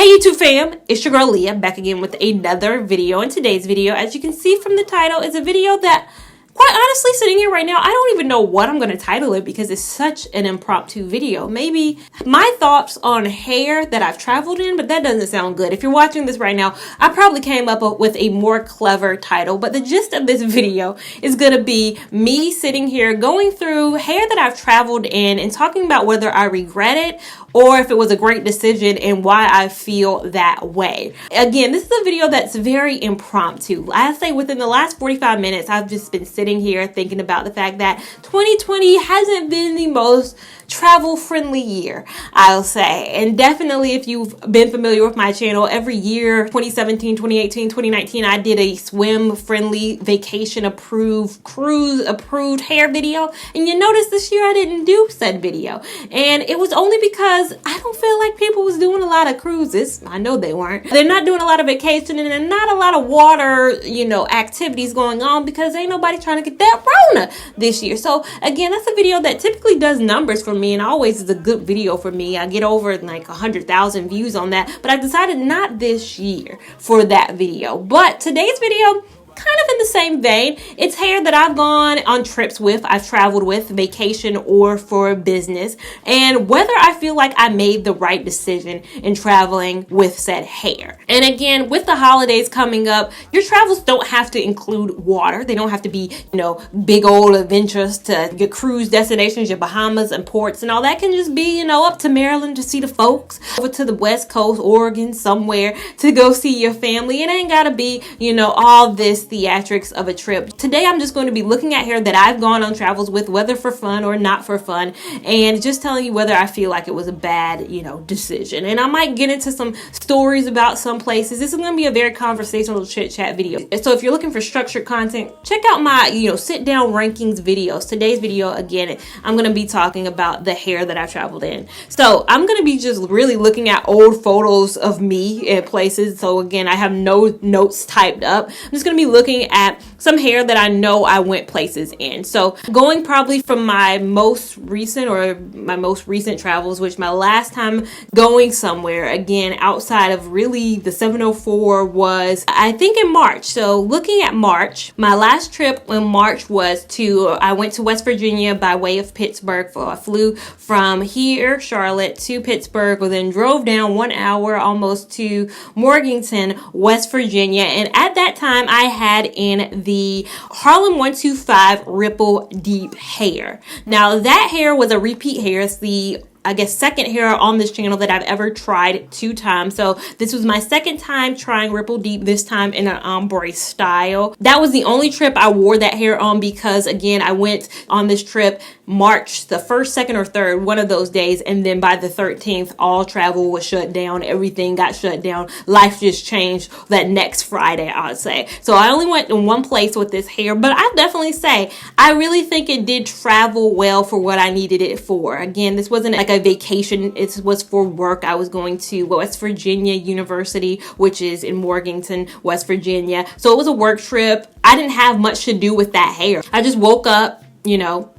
YouTube fam, it's your girl Leah back again with another video. In today's video, as you can see from the title, is a video that, quite honestly, sitting here right now, I don't even know what I'm going to title it because it's such an impromptu video. Maybe my thoughts on hair that I've traveled in, but that doesn't sound good. If you're watching this right now, I probably came up with a more clever title, but the gist of this video is going to be me sitting here going through hair that I've traveled in and talking about whether I regret it or if it was a great decision and why I feel that way. Again, this is a video that's very impromptu. I say within the last 45 minutes, I've just been sitting here thinking about the fact that 2020 hasn't been the most travel friendly year, I'll say. And definitely, if you've been familiar with my channel, every year, 2017, 2018, 2019, I did a swim friendly, vacation approved, cruise approved hair video. And you notice this year I didn't do said video. And it was only because I don't feel like people was doing a lot of cruises. I know they weren't. They're not doing a lot of vacationing and not a lot of water, activities going on because ain't nobody trying to get that Rona this year. So again, that's a video that typically does numbers for me and always is a good video for me. I get over like 100,000 views on that, but I decided not this year for that video. But today's video, kind of in the same vein. It's hair that I've gone on trips with, I've traveled with, vacation or for business, and whether I feel like I made the right decision in traveling with said hair. And again, with the holidays coming up, your travels don't have to include water. They don't have to be, big old adventures to your cruise destinations, your Bahamas and ports and all that. Can just be, up to Maryland to see the folks, over to the West Coast, Oregon, somewhere to go see your family. It ain't gotta be, all this theatrics of a trip. Today I'm just going to be looking at hair that I've gone on travels with, whether for fun or not for fun, and just telling you whether I feel like it was a bad decision. And I might get into some stories about some places. This is going to be a very conversational chit chat video, so if you're looking for structured content, check out my sit down rankings videos. Today's video, again, I'm going to be talking about the hair that I traveled in. So I'm going to be just really looking at old photos of me in places. So again, I have no notes typed up. I'm just going to be looking at some hair that I know I went places in. So going probably from my most recent travels, which my last time going somewhere, again, outside of really the 704 was, I think, in March. So looking at March, my last trip in March was I went to West Virginia by way of Pittsburgh. I flew from here, Charlotte, to Pittsburgh, and then drove down 1 hour almost to Morganton, West Virginia. And at that time, I had in the Harlem 125 Ripple Deep hair. Now that hair was a repeat hair. It's the second hair on this channel that I've ever tried 2 times. So this was my second time trying Ripple Deep, this time in an ombre style. That was the only trip I wore that hair on because, again, I went on this trip March the 1st, 2nd, or 3rd, one of those days, and then by the 13th, all travel was shut down. Everything got shut down. Life just changed that next Friday, I'd say. So I only went in one place with this hair, but I definitely say I really think it did travel well for what I needed it for. Again, this wasn't like a vacation. It was for work. I was going to West Virginia University, which is in Morganton, West Virginia. So it was a work trip. I didn't have much to do with that hair. I just woke up,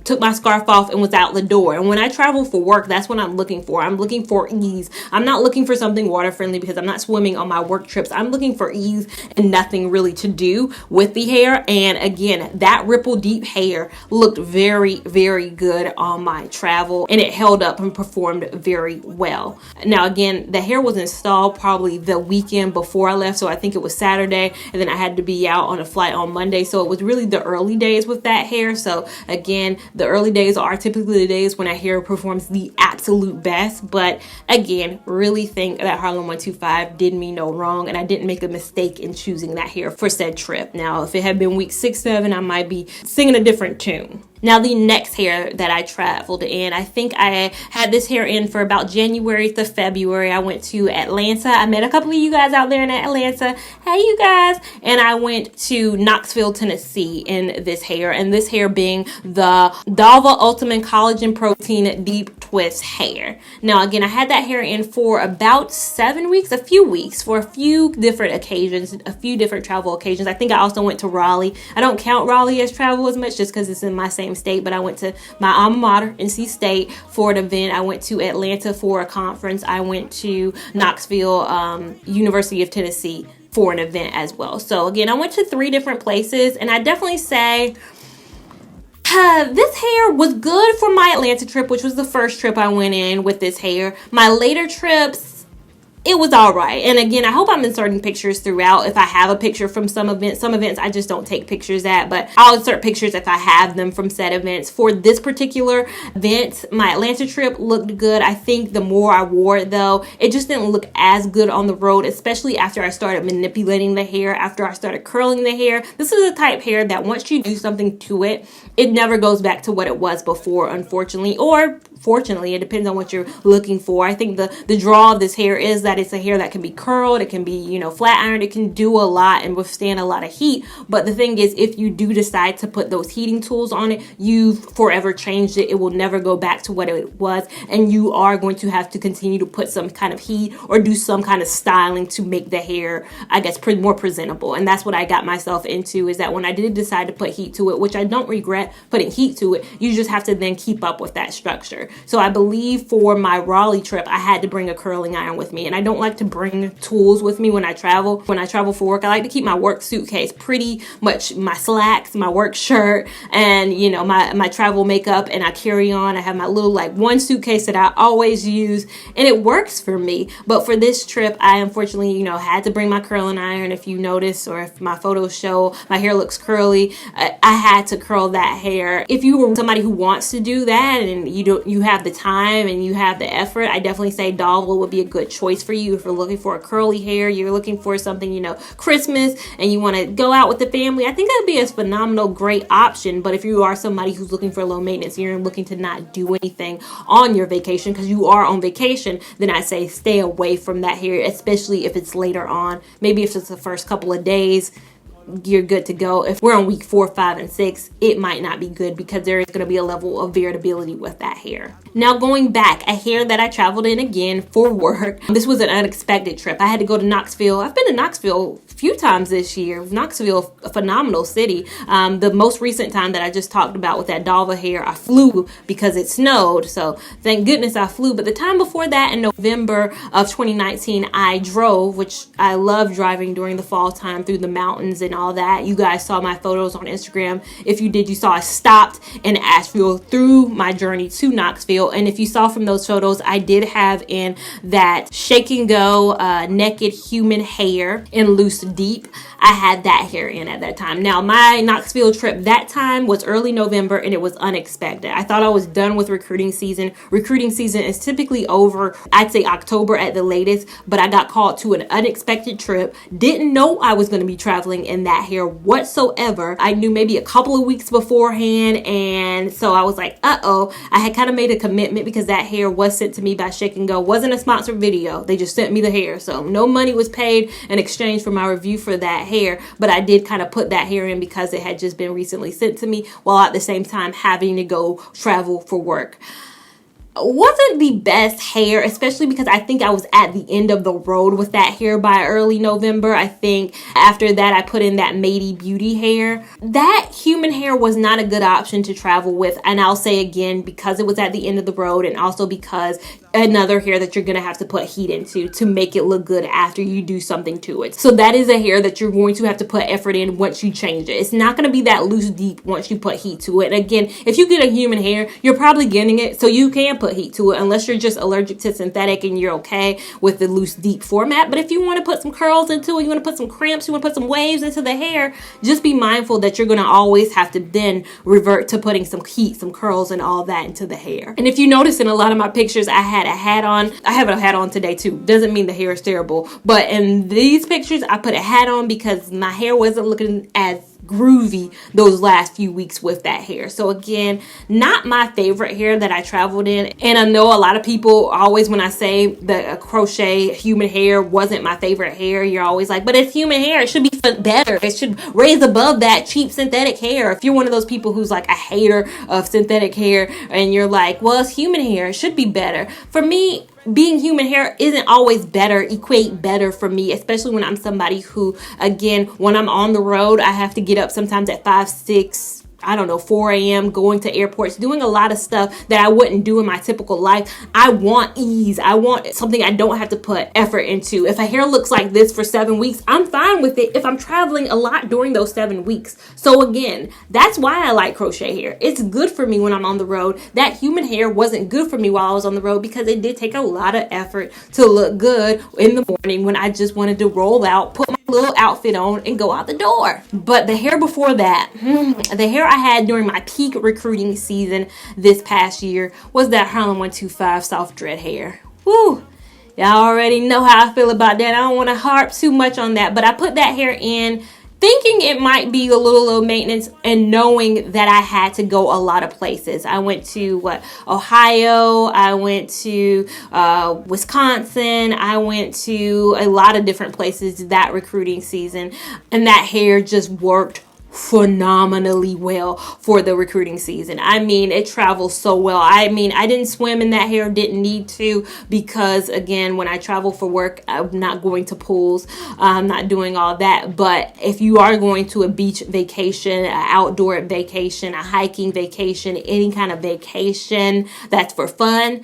took my scarf off and was out the door. And when I travel for work, that's what I'm looking for. I'm looking for ease. I'm not looking for something water friendly because I'm not swimming on my work trips. I'm looking for ease and nothing really to do with the hair. And again, that Ripple Deep hair looked very, very good on my travel, and it held up and performed very well. Now, again, the hair was installed probably the weekend before I left. So I think it was Saturday, and then I had to be out on a flight on Monday. So it was really the early days with that hair. So again, the early days are typically the days when a hair performs the absolute best. But again, really think that Harlem 125 did me no wrong, and I didn't make a mistake in choosing that hair for said trip. Now, if it had been week 6, 7, I might be singing a different tune. Now, the next hair that I traveled in, I think I had this hair in for about January to February. I went to Atlanta. I met a couple of you guys out there in Atlanta. Hey, you guys. And I went to Knoxville, Tennessee in this hair. And this hair being the Dava Ultimate Collagen Protein Deep twist hair. Now again, I had that hair in for about 7 weeks, a few weeks, for a few different occasions, a few different travel occasions. I think I also went to Raleigh. I don't count Raleigh as travel as much just because it's in my same state, but I went to my alma mater, NC State, for an event. I went to Atlanta for a conference. I went to Knoxville, University of Tennessee, for an event as well. So again, I went to 3 different places, and I definitely say this hair was good for my Atlanta trip, which was the first trip I went in with this hair. My later trips, it was all right. And again, I hope I'm inserting pictures throughout if I have a picture from some events. Some events I just don't take pictures at, but I'll insert pictures if I have them from said events. For this particular event, my Atlanta trip looked good. I think the more I wore it though, it just didn't look as good on the road, especially after I started manipulating the hair, after I started curling the hair. This is a type hair that once you do something to it, it never goes back to what it was before, unfortunately, or fortunately. It depends on what you're looking for. I think the draw of this hair is that it's a hair that can be curled, it can be, you know, flat ironed, it can do a lot and withstand a lot of heat. But the thing is, if you do decide to put those heating tools on it, you've forever changed it. It will never go back to what it was, and you are going to have to continue to put some kind of heat or do some kind of styling to make the hair, I guess, more presentable. And that's what I got myself into, is that when I did decide to put heat to it, which I don't regret putting heat to it, you just have to then keep up with that structure. So I believe for my Raleigh trip, I had to bring a curling iron with me, and I don't like to bring tools with me when I travel. When I travel for work, I like to keep my work suitcase, pretty much my slacks, my work shirt, and you know, my travel makeup, and I carry on. I have my little like one suitcase that I always use, and it works for me. But for this trip, I unfortunately, you know, had to bring my curling iron. If you notice, or if my photos show, my hair looks curly, I had to curl that hair. If you were somebody who wants to do that and you have the time and you have the effort, I definitely say Damilohun would be a good choice for you. If you're looking for a curly hair, you're looking for something, you know, Christmas, and you want to go out with the family, I think that would be a phenomenal, great option. But if you are somebody who's looking for low maintenance, you're looking to not do anything on your vacation because you are on vacation, then I say stay away from that hair, especially if it's later on. Maybe if it's the first couple of days, you're good to go. If we're on week 4, 5, and 6, it might not be good because there is going to be a level of variability with that hair. Now going back, a hair that I traveled in again for work. This was an unexpected trip. I had to go to Knoxville. I've been to Knoxville a few times this year. Knoxville, a phenomenal city. The most recent time that I just talked about with that Dava hair, I flew because it snowed. So thank goodness I flew. But the time before that, in November of 2019, I drove, which I love driving during the fall time through the mountains and all that. You guys saw my photos on Instagram. If you did, you saw I stopped in Asheville through my journey to Knoxville. And if you saw from those photos, I did have in that shake and go naked human hair in loose deep. I had that hair in at that time. Now my Knoxville trip that time was early November, and it was unexpected. I thought I was done with recruiting season. Recruiting season is typically over, I'd say October at the latest, but I got called to an unexpected trip. Didn't know I was going to be traveling in that hair whatsoever. I knew maybe a couple of weeks beforehand, and so I was like, uh-oh. I had kind of made a commitment because that hair was sent to me by Shake and Go. Wasn't a sponsored video. They just sent me the hair, so no money was paid in exchange for my review for that hair, but I did kind of put that hair in because it had just been recently sent to me, while at the same time having to go travel for work. Wasn't the best hair, especially because I think I was at the end of the road with that hair by early November. I think after that I put in that Matey Beauty hair. That human hair was not a good option to travel with, and I'll say again, because it was at the end of the road, and also because another hair that you're gonna have to put heat into to make it look good after you do something to it. So that is a hair that you're going to have to put effort in once you change it. It's not gonna be that loose deep once you put heat to it. And again, if you get a human hair, you're probably getting it so you can put heat to it, unless you're just allergic to synthetic and you're okay with the loose deep format. But if you want to put some curls into it, you want to put some crimps, you want to put some waves into the hair, just be mindful that you're going to always have to then revert to putting some heat, some curls, and all that into the hair. And if you notice in a lot of my pictures, I had a hat on. I have a hat on today too. Doesn't mean the hair is terrible, but in these pictures I put a hat on because my hair wasn't looking as groovy those last few weeks with that hair. So again, not my favorite hair that I traveled in. And I know a lot of people always, when I say the crochet human hair wasn't my favorite hair, you're always like, but it's human hair. It should be better. It should raise above that cheap synthetic hair. If you're one of those people who's like a hater of synthetic hair and you're like, well, it's human hair, it should be better. For me, being human hair isn't always equate better for me, especially when I'm somebody who, again, when I'm on the road, I have to get up sometimes at 5, 6, I don't know, 4 a.m. going to airports, doing a lot of stuff that I wouldn't do in my typical life. I want ease. I want something I don't have to put effort into. If a hair looks like this for 7 weeks, I'm fine with it if I'm traveling a lot during those 7 weeks. So again, that's why I like crochet hair. It's good for me when I'm on the road. That human hair wasn't good for me while I was on the road because it did take a lot of effort to look good in the morning when I just wanted to roll out, put my little outfit on and go out the door. But the hair before that, the hair I had during my peak recruiting season this past year was that Harlem 125 soft dread hair. Woo! Y'all already know how I feel about that. I don't want to harp too much on that, but I put that hair in thinking it might be a little low maintenance and knowing that I had to go a lot of places. I went to Ohio, I went to Wisconsin, I went to a lot of different places that recruiting season, and that hair just worked phenomenally well for the recruiting season. I mean, it travels so well. I mean, I didn't swim in that hair, didn't need to, because again, when I travel for work, I'm not going to pools, I'm not doing all that. But if you are going to a beach vacation, an outdoor vacation, a hiking vacation, any kind of vacation that's for fun,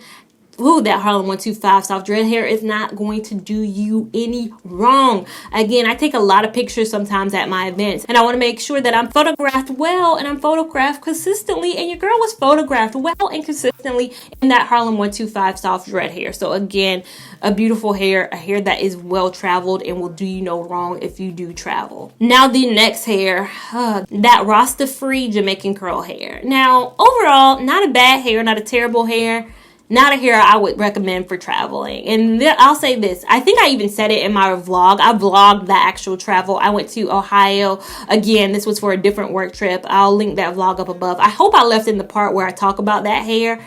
ooh, that Harlem 125 soft dread hair is not going to do you any wrong. Again, I take a lot of pictures sometimes at my events, and I want to make sure that I'm photographed well and I'm photographed consistently, and your girl was photographed well and consistently in that Harlem 125 soft dread hair. So again, a beautiful hair, a hair that is well traveled and will do you no wrong if you do travel. Now the next hair, that Rasta-free Jamaican curl hair. Now overall, not a bad hair, not a terrible hair. Not a hair I would recommend for traveling. And I'll say this. I think I even said it in my vlog. I vlogged the actual travel. I went to Ohio. Again, this was for a different work trip. I'll link that vlog up above. I hope I left in the part where I talk about that hair.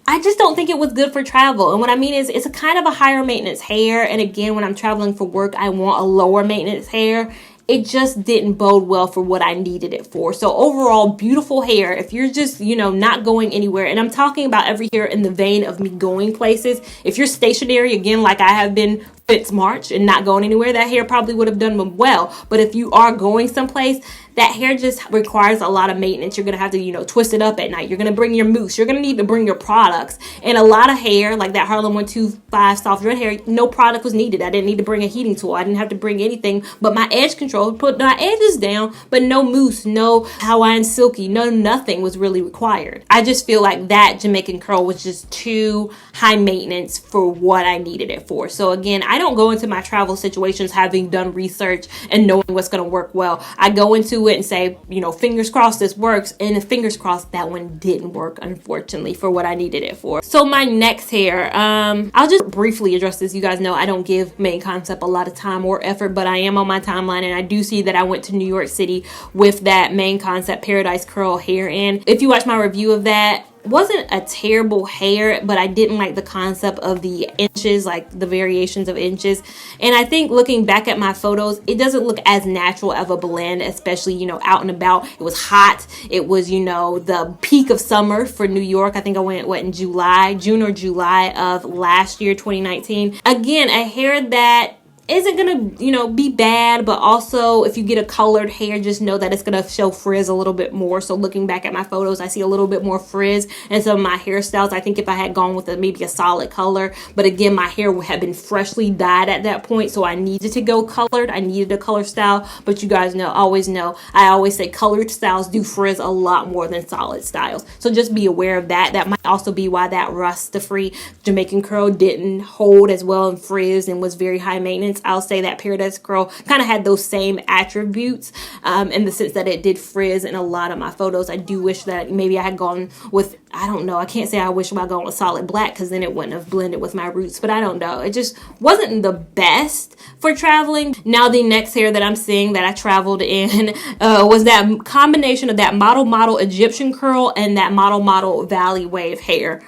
I just don't think it was good for travel. And what I mean is it's a kind of a higher maintenance hair. And again, when I'm traveling for work, I want a lower maintenance hair. It just didn't bode well for what I needed it for. So overall, beautiful hair. If you're just, not going anywhere, and I'm talking about every hair in the vein of me going places. If you're stationary, again, like I have been since March and not going anywhere, that hair probably would have done well. But if you are going someplace, that hair just requires a lot of maintenance. You're going to have to, twist it up at night. You're going to bring your mousse. You're going to need to bring your products. And a lot of hair, like that Harlem 125 soft dread hair, no product was needed. I didn't need to bring a heating tool. I didn't have to bring anything but my edge control, put my edges down, but no mousse, no Hawaiian silky, nothing was really required. I just feel like that Jamaican curl was just too high maintenance for what I needed it for. So again, I don't go into my travel situations having done research and knowing what's going to work well. I go into it and say, fingers crossed this works, and fingers crossed that one didn't work, unfortunately, for what I needed it for. So my next hair, I'll just briefly address this. You guys know I don't give main concept a lot of time or effort, but I am on my timeline, and I do see that I went to New York City with that main concept Paradise Curl hair. And if you watch my review of that, wasn't a terrible hair, but I didn't like the concept of the inches, like the variations of inches. And I think looking back at my photos, it doesn't look as natural of a blend, especially, out and about. It was hot. It was, the peak of summer for New York. I think I went, in June or July of last year, 2019. Again, a hair that isn't gonna be bad, but also if you get a colored hair, just know that it's gonna show frizz a little bit more. So looking back at my photos, I see a little bit more frizz in some of my hairstyles. I think if I had gone with maybe a solid color, but again, my hair had been freshly dyed at that point, so I needed to go colored. I needed a color style, but you guys always know I always say colored styles do frizz a lot more than solid styles, so just be aware of that. That might also be why that Rasta-free Jamaican curl didn't hold as well and frizz and was very high maintenance. sense. I'll say that Paradise Curl kind of had those same attributes in the sense that it did frizz in a lot of my photos. I do wish that maybe I had gone with, I don't know, I can't say I wish I had gone with solid black because then it wouldn't have blended with my roots, but I don't know. It just wasn't the best for traveling. Now the next hair that I'm seeing that I traveled in was that combination of that model Egyptian curl and that model valley wave hair.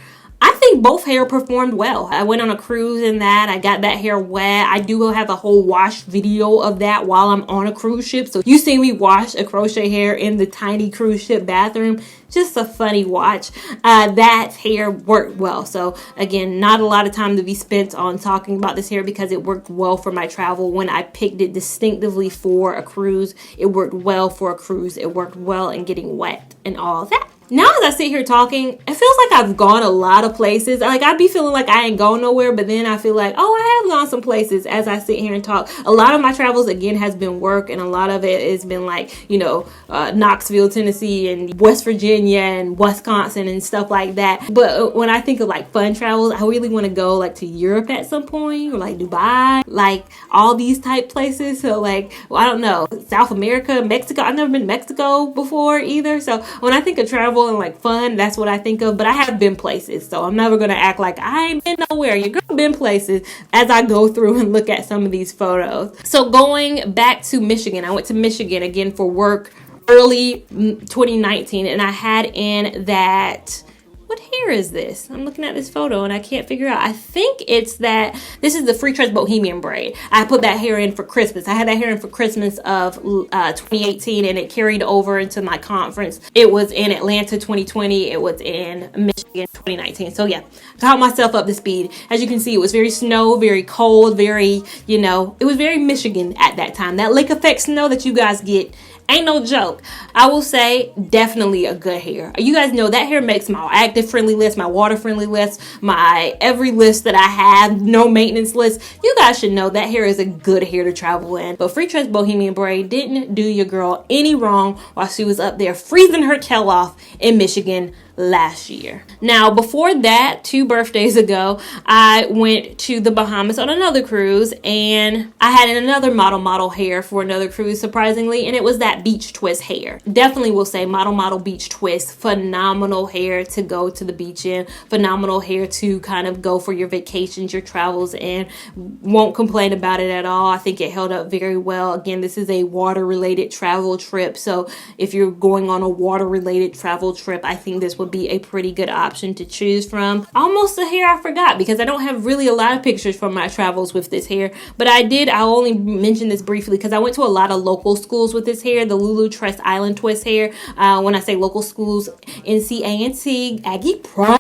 I think both hair performed well. I went on a cruise in that. I got that hair wet. I do have a whole wash video of that while I'm on a cruise ship. So you see me wash a crochet hair in the tiny cruise ship bathroom. Just a funny watch. That hair worked well. So again, not a lot of time to be spent on talking about this hair because it worked well for my travel. When I picked it distinctively for a cruise, it worked well for a cruise. It worked well in getting wet and all that. Now as I sit here talking, it feels like I've gone a lot of places. Like I'd be feeling like I ain't going nowhere, but then I feel like, oh, I have gone some places as I sit here and talk. A lot of my travels, again, has been work, and a lot of it has been like, you know, Knoxville, Tennessee, and West Virginia, and Wisconsin, and stuff like that. But when I think of like fun travels, I really want to go like to Europe at some point, or like Dubai, like all these type places. So like, well, I don't know, South America, Mexico. I've never been to Mexico before either. So when I think of travel and like fun, that's what I think of. But I have been places, so I'm never gonna act like I ain't been nowhere. Your girl been places as I go through and look at some of these photos. So going back to Michigan, I went to Michigan again for work early 2019, and I had in that, what hair is this? I'm looking at this photo and I can't figure out. I think it's that, this is the Free Trust Bohemian braid. I put that hair in for Christmas. I had that hair in for Christmas of 2018, and it carried over into my conference. It was in Atlanta 2020. It was in Michigan 2019. So yeah, got myself up to speed. As you can see, it was very snow, very cold, very, you know, it was very Michigan at that time. That lake effect snow that you guys get ain't no joke. I will say definitely a good hair. You guys know that hair makes my active friendly list, my water friendly list, my every list that I have, no maintenance list. You guys should know that hair is a good hair to travel in. But Free Trust Bohemian braid didn't do your girl any wrong while she was up there freezing her tail off in Michigan last year. Now, before that, 2 birthdays ago, I went to the Bahamas on another cruise, and I had another model hair for another cruise, surprisingly, and it was that beach twist hair. Definitely will say model beach twist. Phenomenal hair to go to the beach in. Phenomenal hair to kind of go for your vacations, your travels in. Won't complain about it at all. I think it held up very well. Again, this is a water-related travel trip, so if you're going on a water-related travel trip, I think this would be a pretty good option to choose from. Almost a hair I forgot because I don't have really a lot of pictures from my travels with this hair, but I'll only mention this briefly because I went to a lot of local schools with this hair, the Lulu Trust Island Twist hair. When I say local schools, NC Aggie Prime,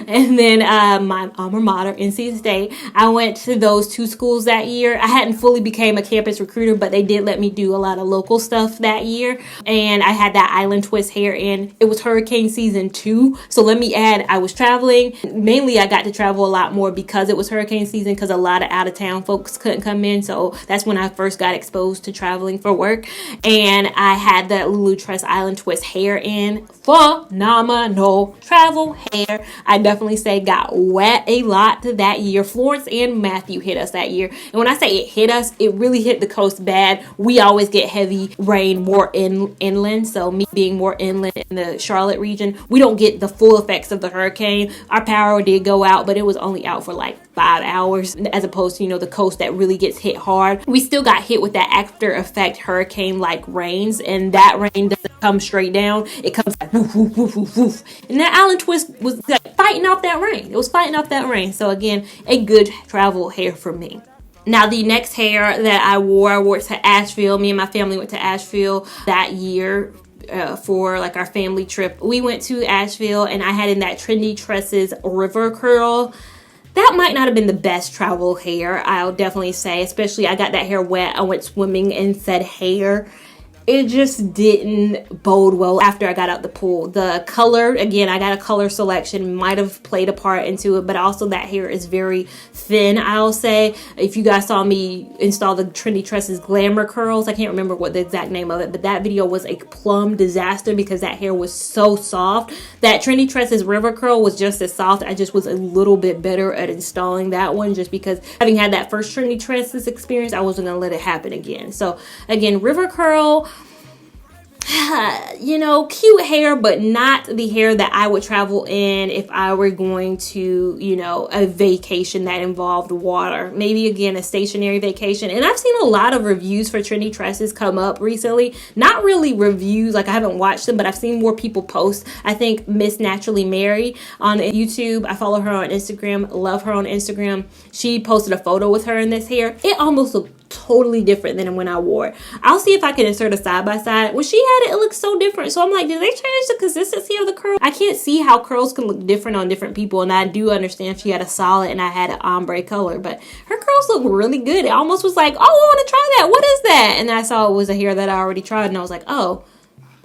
and then my alma mater, NC State. I went to those 2 schools that year. I hadn't fully became a campus recruiter, but they did let me do a lot of local stuff that year, and I had that island twist hair in. It was hurricane season 2, so let me add, I was traveling. Mainly I got to travel a lot more because it was hurricane season, because a lot of out of town folks couldn't come in. So that's when I first got exposed to traveling for work, and I had that Lulu Trust Island Twist hair in. Phenomenal travel hair. I definitely say got wet a lot that year. Florence and Matthew hit us that year, and when I say it hit us, it really hit the coast bad. We always get heavy rain more inland, so me being more inland in the Charlotte region, we don't get the full effects of the hurricane. Our power did go out, but it was only out for like 5 hours, as opposed to, you know, the coast that really gets hit hard. We still got hit with that after effect hurricane like rains, and that rain doesn't come straight down. It comes like woof, woof, woof, woof, woof. And that island twist was like fighting off that rain. It was fighting off that rain. So again, a good travel hair for me. Now, the next hair that I wore to Asheville. Me and my family went to Asheville that year for like our family trip. We went to Asheville, and I had in that Trendy Tresses river curl. That might not have been the best travel hair, I'll definitely say. Especially I got that hair wet. I went swimming in said hair. it just didn't bode well after I got out the pool. The color, again, I got a color selection, might have played a part into it, but also that hair is very thin, I'll say. If you guys saw me install the Trendy Tresses Glamour Curls, I can't remember what the exact name of it, but that video was a plum disaster because that hair was so soft. That Trendy Tresses River Curl was just as soft. I just was a little bit better at installing that one just because having had that first Trendy Tresses experience, I wasn't going to let it happen again. So again, River Curl, you know, cute hair, but not the hair that I would travel in if I were going to, you know, a vacation that involved water. Maybe again a stationary vacation. And I've seen a lot of reviews for Trendy Tresses come up recently. Not really reviews, like I haven't watched them, but I've seen more people post. I think Miss Naturally Mary on YouTube, I follow her on Instagram, love her on Instagram. She posted a photo with her in this hair. It almost looked totally different than when I wore it. I'll see if I can insert a side by side. When she had it, it looked so different. So I'm like, did they change the consistency of the curl? I can't see how curls can look different on different people. And I do understand she had a solid and I had an ombre color, but her curls look really good. It almost was like, oh, I want to try that. What is that? And I saw it was a hair that I already tried. And I was like, oh,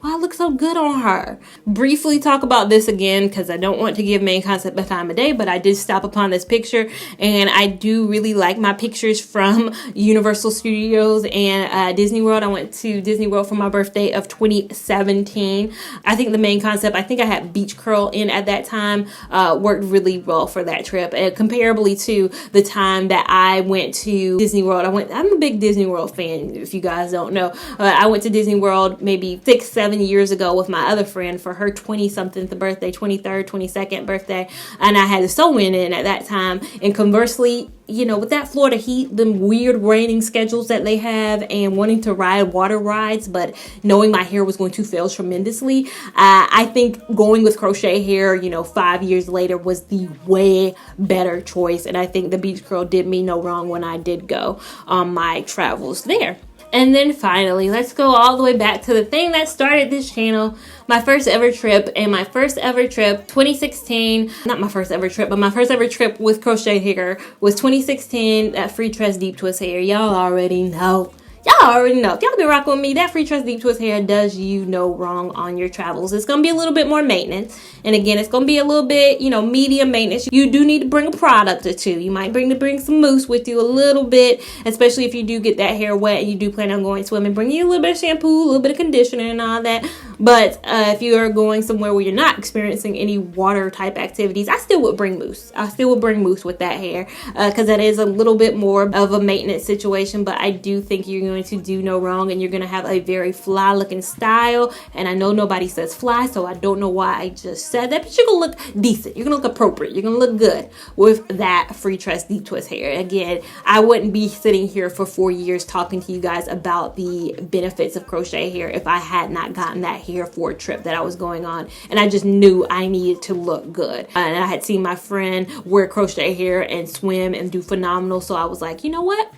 wow, it looks so good on her. Briefly talk about this again because I don't want to give main concept the time of day, but I did stop upon this picture and I do really like my pictures from Universal Studios and Disney World. I went to Disney World for my birthday of 2017. I think the main concept, I think I had beach curl in at that time, worked really well for that trip. And comparably to the time that I went to Disney World, I'm a big Disney World fan, if you guys don't know. I went to Disney World maybe 6-7 years ago with my other friend for her 20-something birthday, 23rd, 22nd birthday, and I had a sew-in at that time. And conversely, you know, with that Florida heat, them weird raining schedules that they have, and wanting to ride water rides, but knowing my hair was going to fail tremendously, I think going with Crochet Hair, you know, 5 years later was the way better choice. And I think the beach curl did me no wrong when I did go on my travels there. And then finally, let's go all the way back to the thing that started this channel, my first ever trip. And my first ever trip, 2016, not my first ever trip, but my first ever trip with Crochet Hair was 2016 at Free Tress Deep Twist Hair. Y'all already know. Y'all already know. If y'all been rocking with me, that Free Tress Deep Twist Hair does you no wrong on your travels. It's going to be a little bit more maintenance. And again, it's going to be a little bit, you know, medium maintenance. You do need to bring a product or two. You might bring some mousse with you a little bit, especially if you do get that hair wet and you do plan on going swimming. Bring you a little bit of shampoo, a little bit of conditioner and all that. But if you are going somewhere where you're not experiencing any water type activities, I still would bring mousse. I still would bring mousse with that hair because that is a little bit more of a maintenance situation. But I do think you're going to do no wrong and you're going to have a very fly looking style. And I know nobody says fly, so I don't know why I just said that, but you're going to look decent. You're going to look appropriate. You're going to look good with that Free Tress Deep Twist Hair. Again, I wouldn't be sitting here for 4 years talking to you guys about the benefits of Crochet Hair if I had not gotten that hair for a trip that I was going on. And I just knew I needed to look good. And I had seen my friend wear Crochet Hair and swim and do phenomenal. So I was like, you know what?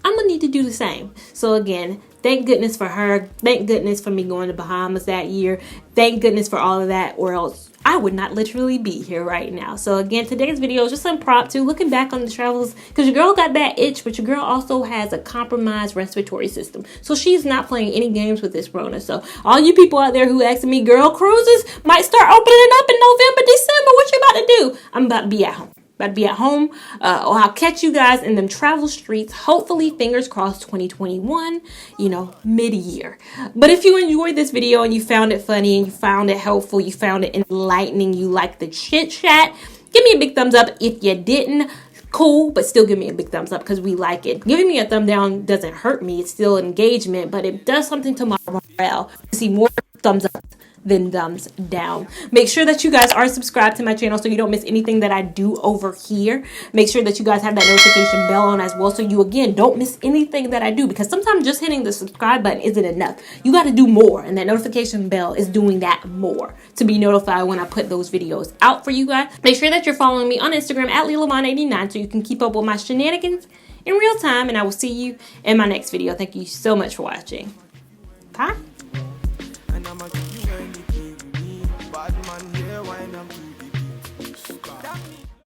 I'm gonna need to do the same. So again, thank goodness for her. Thank goodness for me going to Bahamas that year. Thank goodness for all of that, or else I would not literally be here right now. So again, today's video is just impromptu, looking back on the travels, because your girl got that itch, but your girl also has a compromised respiratory system. So she's not playing any games with this Rona. So all you people out there who asking me, girl, cruises might start opening up in November, December. What you about to do? I'm about to be at home. About to be at home, or I'll catch you guys in them travel streets, hopefully, fingers crossed, 2021, you know, mid-year. But if you enjoyed this video and you found it funny and you found it helpful, you found it enlightening, you like the chit chat, give me a big thumbs up. If you didn't, cool, but still give me a big thumbs up because we like it. Giving me a thumb down doesn't hurt me. It's still engagement, but it does something to my morale to see more thumbs up than thumbs down. Make sure that you guys are subscribed to my channel so you don't miss anything that I do over here. Make sure that you guys have that notification bell on as well so you, again, don't miss anything that I do, because sometimes just hitting the subscribe button isn't enough. You got to do more, and that notification bell is doing that more to be notified when I put those videos out for you guys. Make sure that you're following me on Instagram at Lavon89 so you can keep up with my shenanigans in real time, and I will see you in my next video. Thank you so much for watching. Bye.